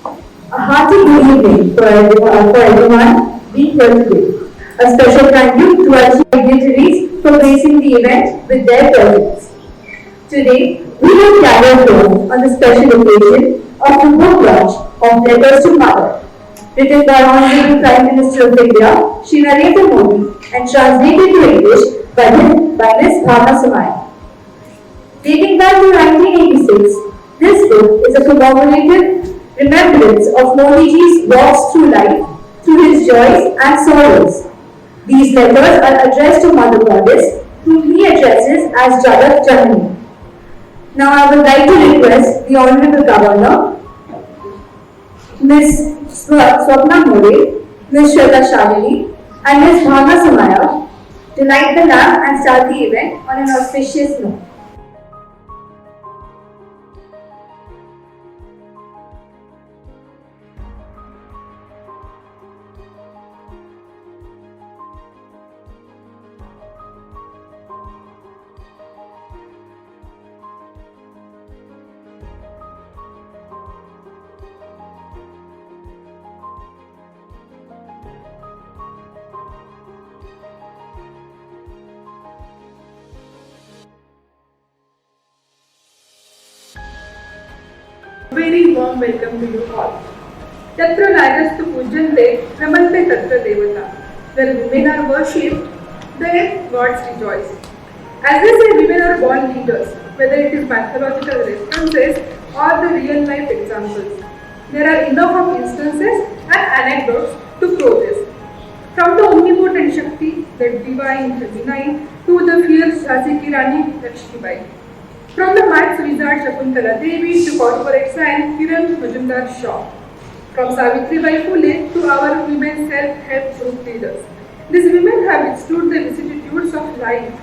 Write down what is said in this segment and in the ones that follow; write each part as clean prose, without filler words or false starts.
A hearty good evening for everyone being here today. A special thank you to our chief dignitaries for gracing the event with their presence. Today, we have gathered here on the special occasion of the book launch of Letters to Mother, written by Honorable Prime Minister of India, Shri Narendra Modi, and translated to English by Ms. Bhavna Samaya. Dating back to 1986, this book is a commemorative remembrance of Modiji's walks through life, through his joys and sorrows. These letters are addressed to Mother Goddess, whom he addresses as Jagat Janani. Now I would like to request the Honorable Governor, Ms. Swapna More, Ms. Shweta Shalini, and Ms. Bhavna Samaya to light the lamp and start the event on an auspicious note. Very warm welcome to you all. Yatra Narastu Pujante Pramante Tatra Devata. Where women are worshipped, there gods rejoice. As they say, women are born leaders, whether it is mythological references or the real life examples. There are enough of instances and anecdotes to prove this. From the omnipotent Shakti, the divine Khazina, to the fierce Jhansi Rani Lakshmibai. From the maths wizard Shakuntala Devi to corporate science Kiran Majumdar Shaw. From Savitribai Phule to our women self-help group leaders. These women have withstood the vicissitudes of life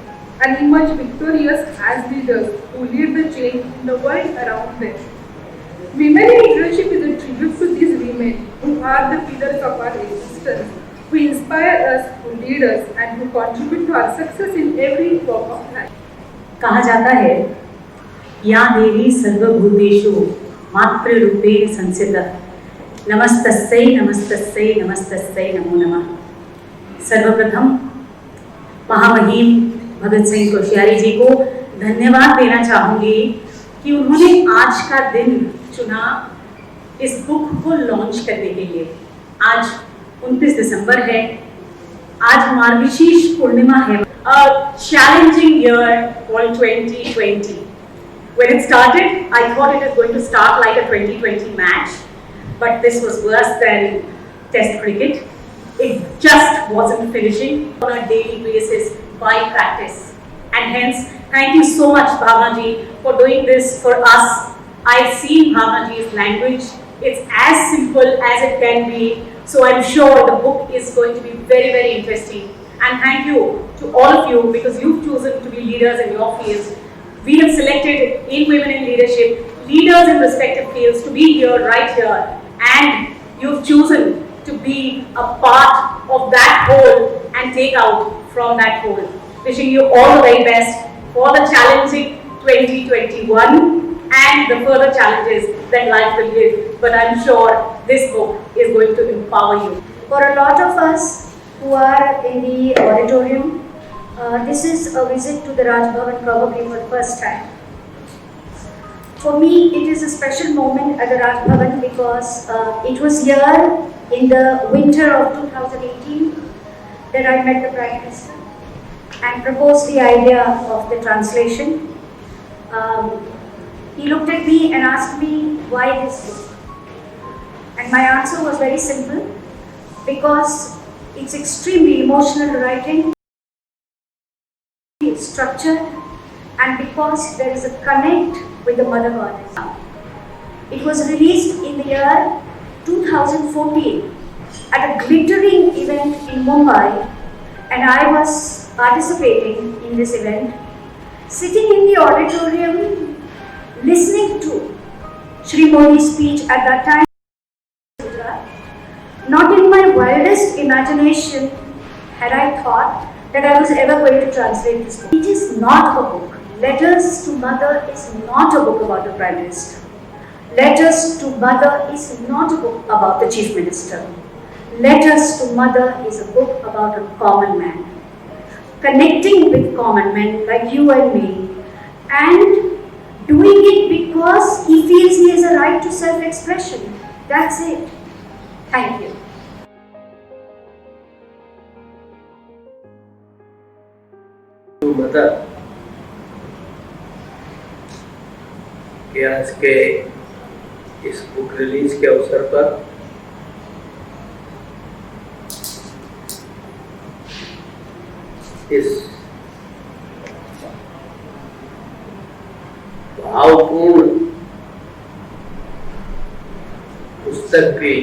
and emerged victorious as leaders who lead the change in the world around them. Women in leadership is a tribute to these women who are the pillars of our existence, who inspire us, who lead us, and who contribute to our success in every walk of life. कहा जाता है या देवी सर्वभूतेषु मातृरूपेण संस्थिता नमस्तस्यै नमस्तस्यै नमस्तस्यै नमो नमः। सर्वप्रथम महामहिम भगत सिंह कोश्यारी जी को धन्यवाद देना चाहूँगी कि उन्होंने आज का दिन चुना इस बुक को लॉन्च करने के लिए। आज 29 दिसंबर है, आज मार्गशीर्ष पूर्णिमा है। A challenging year called 2020. When it started, I thought it was going to start like a 2020 match, but this was worse than Test cricket. It just wasn't finishing on a daily basis by practice. And hence, thank you so much, Bhavna ji, for doing this for us. I've seen Bhavna ji's language. It's as simple as it can be. So I'm sure the book is going to be very, very interesting. And thank you to all of you because you've chosen to be leaders in your fields. We have selected in Women in Leadership leaders in respective fields to be here, right here, and you've chosen to be a part of that whole and take out from that whole. Wishing you all the very best for the challenging 2021 and the further challenges that life will give. But I'm sure this book is going to empower you. For a lot of us who are in the auditorium, this is a visit to the Raj Bhavan probably for the first time. For me, it is a special moment at the Raj Bhavan because it was here in the winter of 2018 that I met the Prime Minister and proposed the idea of the translation. He looked at me and asked me why this book. And my answer was very simple, because it's extremely emotional writing, it's structured, and because there is a connect with the Mother Goddess. It was released in the year 2014 at a glittering event in Mumbai, and I was participating in this event, sitting in the auditorium, listening to Shri Modi's speech at that time. Not in my wildest imagination had I thought that I was ever going to translate this book. It is not a book. Letters to Mother is not a book about the Prime Minister. Letters to Mother is not a book about the Chief Minister. Letters to Mother is a book about a common man. Connecting with common men like you and me, and doing it because he feels he has a right to self-expression. That's it. Thank you. Mother के आज के इस book release के अवसर पर इस भावपूर्ण पुस्तक की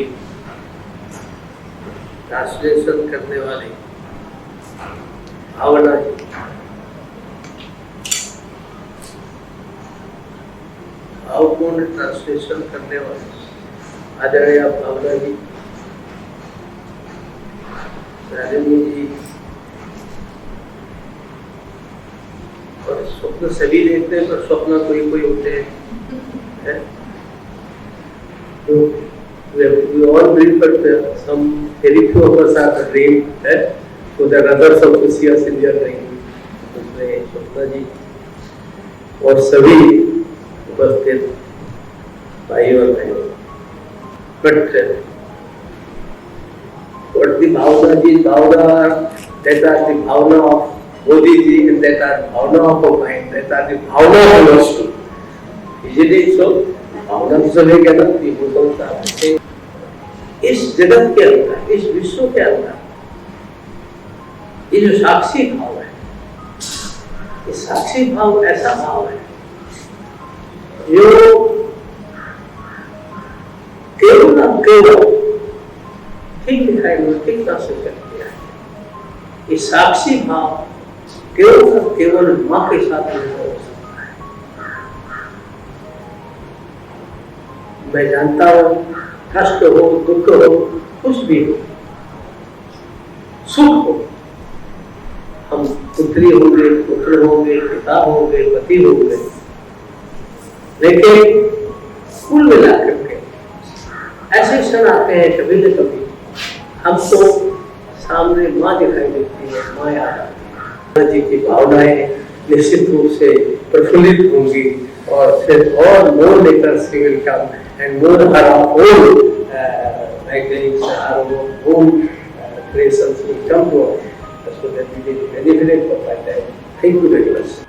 ट्रांसलेशन करने वाली भावना जी, भावपूर्ण ट्रांसलेशन करने वाले आदरणीय भावना जी, राजनी जी और स्वप्न सभी देखते हैं, पर स्वप्न कोई कोई होते हैं। तो we all dream, but some very few of us are dream, so that others also see us in their dream. उसमें स्वप्ना जी और सभी उपस्थित भाई और बहनों, but what the Bhavna ji, Bhavna that are the Bhavna of Modi ji, and that are Bhavna of a mind, that are the Bhavna of a notion. Isn't it so? भावना तो सब एक है ना, ये बोलता हूँ इस जगत के अंदर, इस विश्व के अंदर ये जो साक्षी भाव है, ये साक्षी भाव ऐसा भाव है जो केवल केवल ठीक दिखाई नहीं, ठीक तरह से कर दिया है। ये साक्षी भाव केवल केवल माँ के साथ नहीं हो सकता है। मैं जानता हूँ कष्ट हो, दुख हो, कुछ भी हो, सुख हो, हम पुत्री होंगे, पुत्र होंगे, पिता होंगे, पति होंगे, लेकिन कुल मिलाकर के ऐसे क्षण आते हैं कभी न कभी हमको सामने माँ दिखाई देती है, माँ याद आती है। जी की भावनाएं निश्चित रूप से प्रफुल्लित होंगी और फिर और मोर लेकर सी will come and more our own magazines, our own creations will come to us, so that we will benefit from that. Thank you very much.